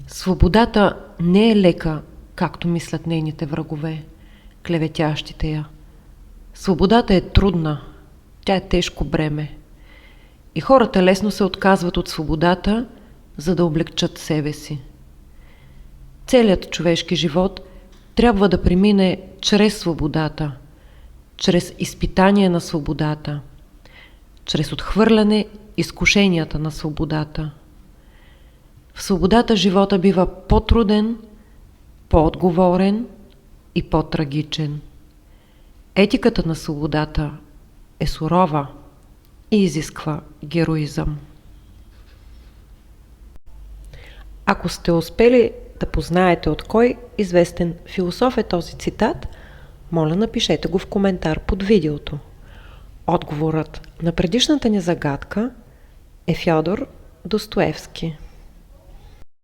Свободата не е лека, както мислят нейните врагове, клеветящите я. Свободата е трудна, тя е тежко бреме. И хората лесно се отказват от свободата, за да облегчат себе си. Целият човешки живот трябва да премине чрез свободата, чрез изпитание на свободата, чрез отхвърляне изкушенията на свободата. В свободата живота бива по-труден, по-отговорен и по-трагичен. Етиката на свободата е сурова и изисква героизъм. Ако сте успели да познаете от кой известен философ е този цитат, моля напишете го в коментар под видеото. Отговорът на предишната ни загадка е Фьодор Достоевски.